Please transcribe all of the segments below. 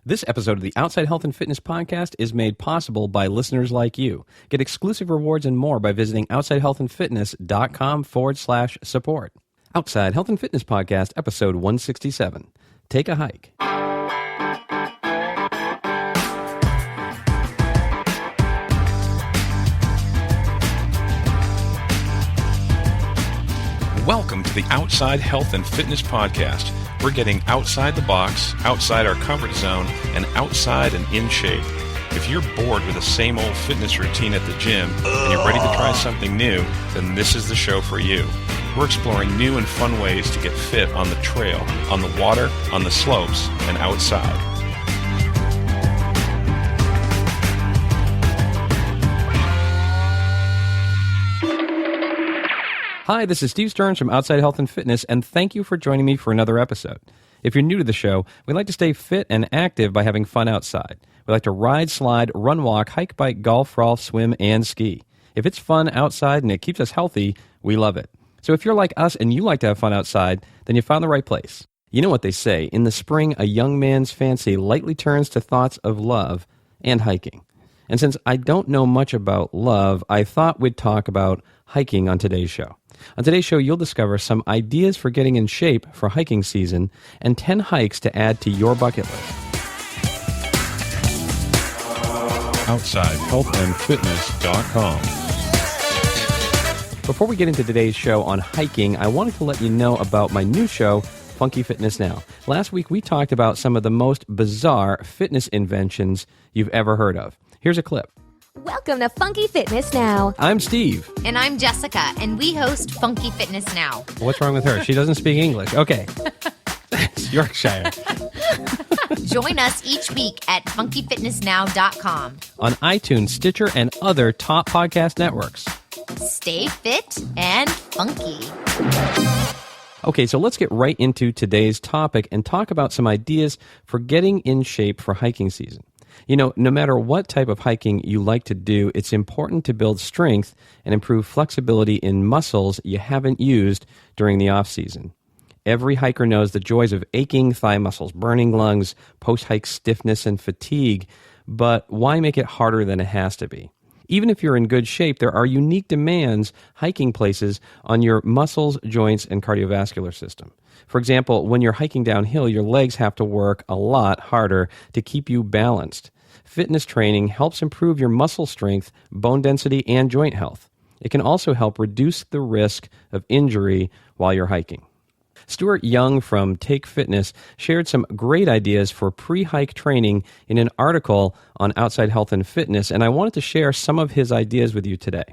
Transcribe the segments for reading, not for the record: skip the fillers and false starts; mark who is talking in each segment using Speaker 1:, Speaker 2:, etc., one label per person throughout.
Speaker 1: This episode of the Outside Health and Fitness Podcast is made possible by listeners like you. Get exclusive rewards and more by visiting OutsideHealthAndFitness.com/support. Outside Health and Fitness Podcast, episode 167. Take a hike.
Speaker 2: Welcome to the Outside Health and Fitness Podcast. We're getting outside the box, outside our comfort zone, and outside and in shape. If you're bored with the same old fitness routine at the gym and you're ready to try something new, then this is the show for you. We're exploring new and fun ways to get fit on the trail, on the water, on the slopes, and outside.
Speaker 1: Hi, this is Steve Stearns from Outside Health and Fitness, and thank you for joining me for another episode. If you're new to the show, we like to stay fit and active by having fun outside. We like to ride, slide, run, walk, hike, bike, golf, golf, swim, and ski. If it's fun outside and it keeps us healthy, we love it. So if you're like us and you like to have fun outside, then you found the right place. You know what they say, in the spring, a young man's fancy lightly turns to thoughts of love and hiking. And since I don't know much about love, I thought we'd talk about hiking on today's show. On today's show, you'll discover some ideas for getting in shape for hiking season and 10 hikes to add to your bucket list.
Speaker 2: OutsideHealthandFitness.com.
Speaker 1: Before we get into today's show on hiking, I wanted to let you know about my new show, Funky Fitness Now. Last week, we talked about some of the most bizarre fitness inventions you've ever heard of. Here's a clip.
Speaker 3: Welcome to Funky Fitness Now.
Speaker 1: I'm Steve.
Speaker 4: And I'm Jessica, and we host Funky Fitness Now.
Speaker 1: What's wrong with her? She doesn't speak English. Okay. It's Yorkshire.
Speaker 4: Join us each week at funkyfitnessnow.com.
Speaker 1: On iTunes, Stitcher, and other top podcast networks.
Speaker 4: Stay fit and funky.
Speaker 1: Okay, so let's get right into today's topic and talk about some ideas for getting in shape for hiking season. You know, no matter what type of hiking you like to do, it's important to build strength and improve flexibility in muscles you haven't used during the off-season. Every hiker knows the joys of aching thigh muscles, burning lungs, post-hike stiffness, and fatigue, but why make it harder than it has to be? Even if you're in good shape, there are unique demands hiking places on your muscles, joints, and cardiovascular system. For example, when you're hiking downhill, your legs have to work a lot harder to keep you balanced. Fitness training helps improve your muscle strength, bone density, and joint health. It can also help reduce the risk of injury while you're hiking. Stuart Young from Take Fitness shared some great ideas for pre-hike training in an article on Outside Health and Fitness, and I wanted to share some of his ideas with you today.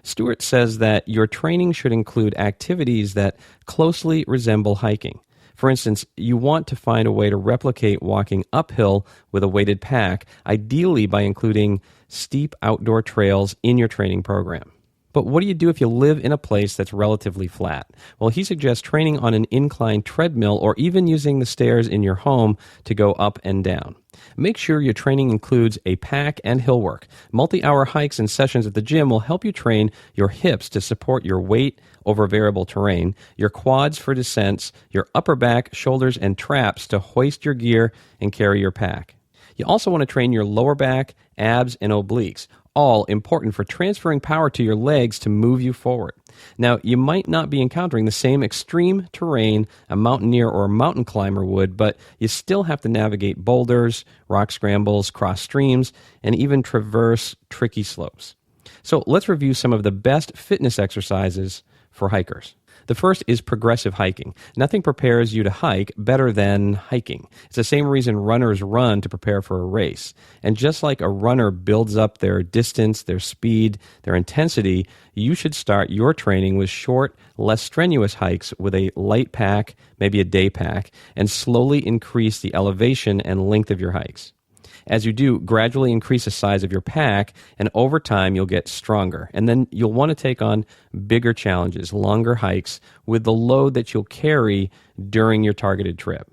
Speaker 1: Stuart says that your training should include activities that closely resemble hiking. For instance, you want to find a way to replicate walking uphill with a weighted pack, ideally by including steep outdoor trails in your training program. But what do you do if you live in a place that's relatively flat? Well, he suggests training on an inclined treadmill or even using the stairs in your home to go up and down. Make sure your training includes a pack and hill work. Multi-hour hikes and sessions at the gym will help you train your hips to support your weight over variable terrain, your quads for descents, your upper back, shoulders, and traps to hoist your gear and carry your pack. You also want to train your lower back, abs, and obliques, all important for transferring power to your legs to move you forward. Now, you might not be encountering the same extreme terrain a mountaineer or a mountain climber would, but you still have to navigate boulders, rock scrambles, cross streams, and even traverse tricky slopes. So let's review some of the best fitness exercises for hikers. The first is progressive hiking. Nothing prepares you to hike better than hiking. It's the same reason runners run to prepare for a race. And just like a runner builds up their distance, their speed, their intensity, you should start your training with short, less strenuous hikes with a light pack, maybe a day pack, and slowly increase the elevation and length of your hikes. As you do, gradually increase the size of your pack, and over time you'll get stronger. And then you'll want to take on bigger challenges, longer hikes, with the load that you'll carry during your targeted trip.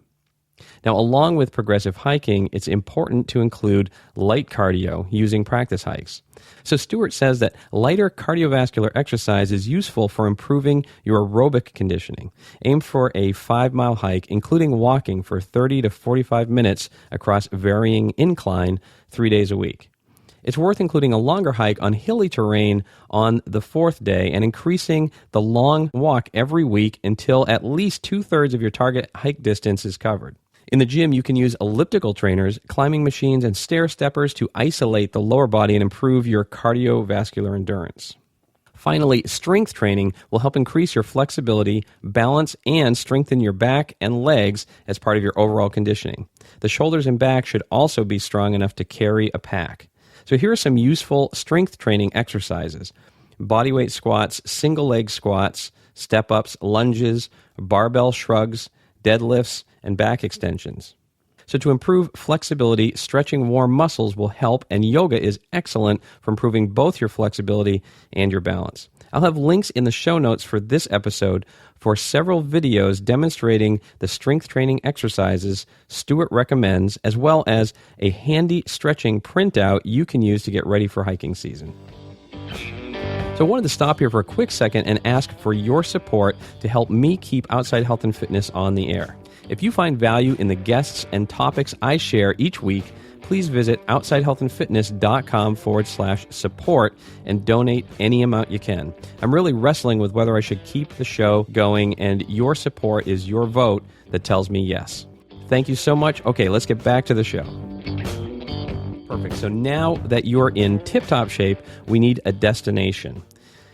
Speaker 1: Now, along with progressive hiking, it's important to include light cardio using practice hikes. So Stuart says that lighter cardiovascular exercise is useful for improving your aerobic conditioning. Aim for a 5-mile hike, including walking for 30 to 45 minutes across varying incline 3 days a week. It's worth including a longer hike on hilly terrain on the 4th day and increasing the long walk every week until at least 2/3 of your target hike distance is covered. In the gym, you can use elliptical trainers, climbing machines, and stair steppers to isolate the lower body and improve your cardiovascular endurance. Finally, strength training will help increase your flexibility, balance, and strengthen your back and legs as part of your overall conditioning. The shoulders and back should also be strong enough to carry a pack. So here are some useful strength training exercises: bodyweight squats, single leg squats, step-ups, lunges, barbell shrugs, deadlifts, and back extensions. So to improve flexibility, stretching warm muscles will help, and yoga is excellent for improving both your flexibility and your balance. I'll have links in the show notes for this episode for several videos demonstrating the strength training exercises Stuart recommends, as well as a handy stretching printout you can use to get ready for hiking season. So I wanted to stop here for a quick second and ask for your support to help me keep Outside Health and Fitness on the air. If you find value in the guests and topics I share each week, please visit outsidehealthandfitness.com/support and donate any amount you can. I'm really wrestling with whether I should keep the show going, and your support is your vote that tells me yes. Thank you so much. Okay, let's get back to the show. Perfect. So now that you're in tip-top shape, we need a destination.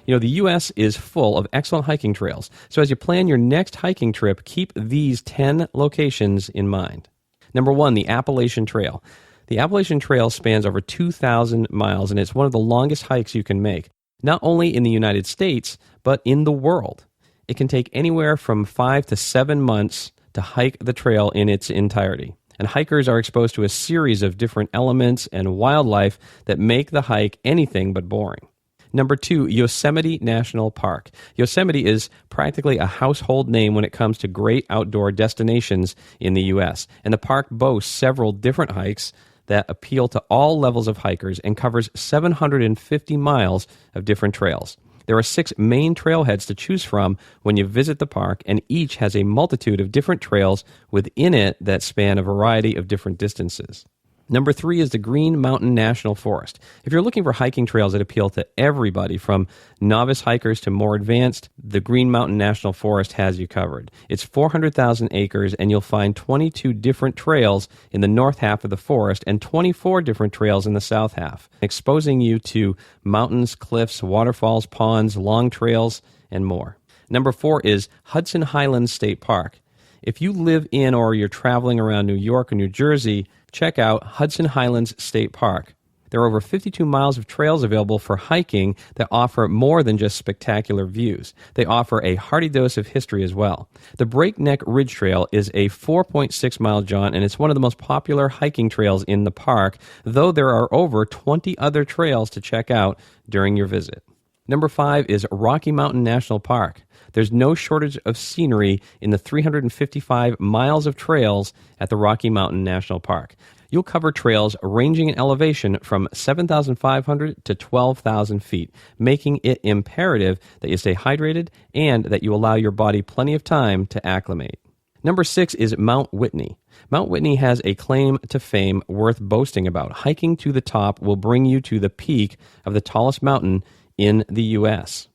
Speaker 1: You know, the U.S. is full of excellent hiking trails. So as you plan your next hiking trip, keep these 10 locations in mind. Number 1, the Appalachian Trail. The Appalachian Trail spans over 2,000 miles, and it's one of the longest hikes you can make, not only in the United States, but in the world. It can take anywhere from 5 to 7 months to hike the trail in its entirety. And hikers are exposed to a series of different elements and wildlife that make the hike anything but boring. Number 2, Yosemite National Park. Yosemite is practically a household name when it comes to great outdoor destinations in the U.S., and the park boasts several different hikes that appeal to all levels of hikers and covers 750 miles of different trails. There are 6 main trailheads to choose from when you visit the park, and each has a multitude of different trails within it that span a variety of different distances. Number 3 is the Green Mountain National Forest. If you're looking for hiking trails that appeal to everybody, from novice hikers to more advanced, the Green Mountain National Forest has you covered. It's 400,000 acres, and you'll find 22 different trails in the north half of the forest and 24 different trails in the south half, exposing you to mountains, cliffs, waterfalls, ponds, long trails, and more. Number 4 is Hudson Highlands State Park. If you live in or you're traveling around New York or New Jersey, check out Hudson Highlands State Park. There are over 52 miles of trails available for hiking that offer more than just spectacular views. They offer a hearty dose of history as well. The Breakneck Ridge Trail is a 4.6-mile jaunt, and it's one of the most popular hiking trails in the park, though there are over 20 other trails to check out during your visit. Number 5 is Rocky Mountain National Park. There's no shortage of scenery in the 355 miles of trails at the Rocky Mountain National Park. You'll cover trails ranging in elevation from 7,500 to 12,000 feet, making it imperative that you stay hydrated and that you allow your body plenty of time to acclimate. Number 6 is Mount Whitney. Mount Whitney has a claim to fame worth boasting about. Hiking to the top will bring you to the peak of the tallest mountain in the U.S.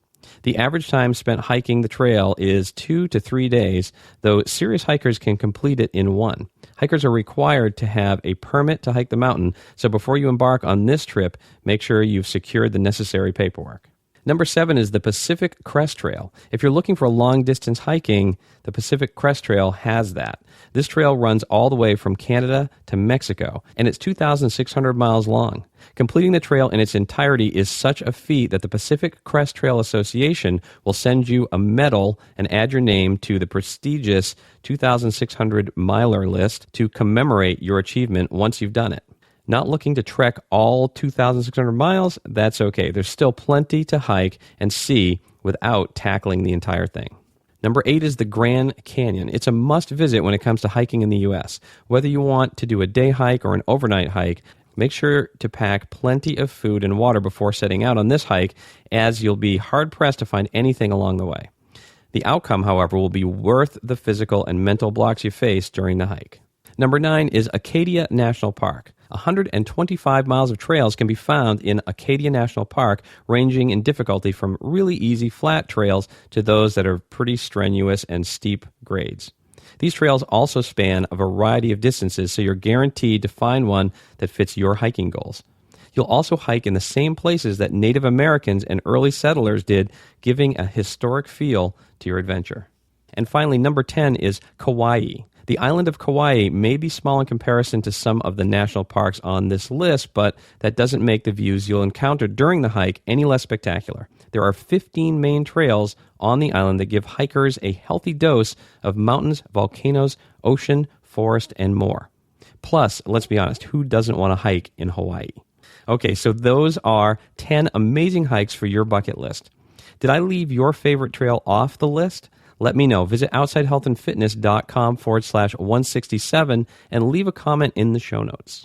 Speaker 1: The average time spent hiking the trail is 2 to 3 days, though serious hikers can complete it in 1. Hikers are required to have a permit to hike the mountain, so before you embark on this trip, make sure you've secured the necessary paperwork. Number 7 is the Pacific Crest Trail. If you're looking for long-distance hiking, the Pacific Crest Trail has that. This trail runs all the way from Canada to Mexico, and it's 2,600 miles long. Completing the trail in its entirety is such a feat that the Pacific Crest Trail Association will send you a medal and add your name to the prestigious 2,600 miler list to commemorate your achievement once you've done it. Not looking to trek all 2,600 miles? That's okay. There's still plenty to hike and see without tackling the entire thing. Number 8 is the Grand Canyon. It's a must visit when it comes to hiking in the U.S. Whether you want to do a day hike or an overnight hike, make sure to pack plenty of food and water before setting out on this hike, as you'll be hard-pressed to find anything along the way. The outcome, however, will be worth the physical and mental blocks you face during the hike. Number 9 is Acadia National Park. 125 miles of trails can be found in Acadia National Park, ranging in difficulty from really easy flat trails to those that are pretty strenuous and steep grades. These trails also span a variety of distances, so you're guaranteed to find one that fits your hiking goals. You'll also hike in the same places that Native Americans and early settlers did, giving a historic feel to your adventure. And finally, number 10 is Kauai. The island of Kauai may be small in comparison to some of the national parks on this list, but that doesn't make the views you'll encounter during the hike any less spectacular. There are 15 main trails on the island that give hikers a healthy dose of mountains, volcanoes, ocean, forest, and more. Plus, let's be honest, who doesn't want to hike in Hawaii? Okay, so those are 10 amazing hikes for your bucket list. Did I leave your favorite trail off the list? Let me know. Visit outsidehealthandfitness.com/167 and leave a comment in the show notes.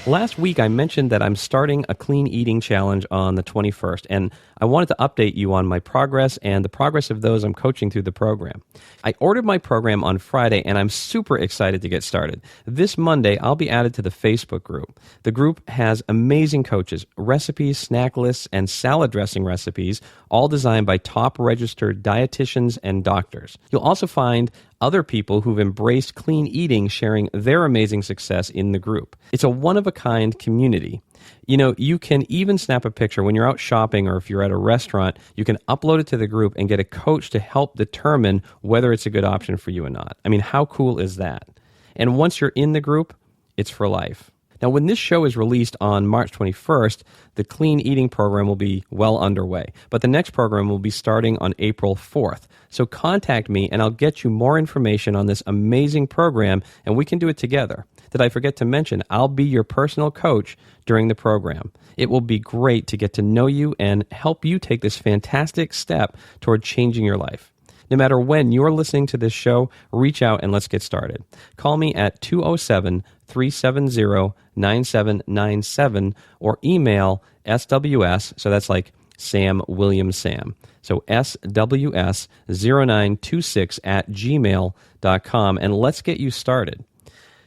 Speaker 1: Last week, I mentioned that I'm starting a clean eating challenge on the 21st, and I wanted to update you on my progress and the progress of those I'm coaching through the program. I ordered my program on Friday, and I'm super excited to get started. This Monday, I'll be added to the Facebook group. The group has amazing coaches, recipes, snack lists, and salad dressing recipes, all designed by top registered dietitians and doctors. You'll also find other people who've embraced clean eating sharing their amazing success in the group. It's a one-of-a-kind community. You know, you can even snap a picture when you're out shopping or if you're at a restaurant. You can upload it to the group and get a coach to help determine whether it's a good option for you or not. I mean, how cool is that? And once you're in the group, it's for life. Now, when this show is released on March 21st, the clean eating program will be well underway. But the next program will be starting on April 4th. So contact me and I'll get you more information on this amazing program, and we can do it together. Did I forget to mention, I'll be your personal coach during the program. It will be great to get to know you and help you take this fantastic step toward changing your life. No matter when you're listening to this show, reach out and let's get started. Call me at 207-370-9797 or email SWS, so that's like Sam Williams Sam. So SWS0926@gmail.com, and let's get you started.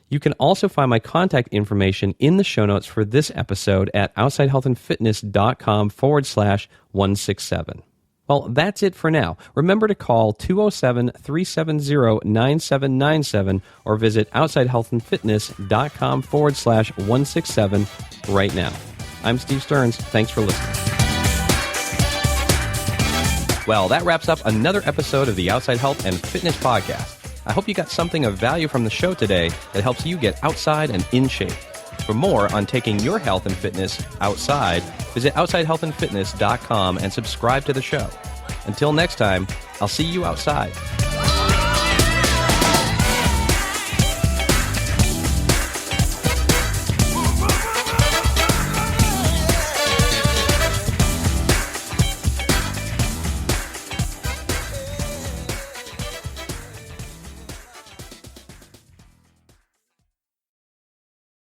Speaker 1: You can also find my contact information in the show notes for this episode at outsidehealthandfitness.com/167. Well, that's it for now. Remember to call 207-370-9797 or visit outsidehealthandfitness.com/167 right now. I'm Steve Stearns. Thanks for listening. Well, that wraps up another episode of the Outside Health and Fitness Podcast. I hope you got something of value from the show today that helps you get outside and in shape. For more on taking your health and fitness outside, visit outsidehealthandfitness.com and subscribe to the show. Until next time, I'll see you outside.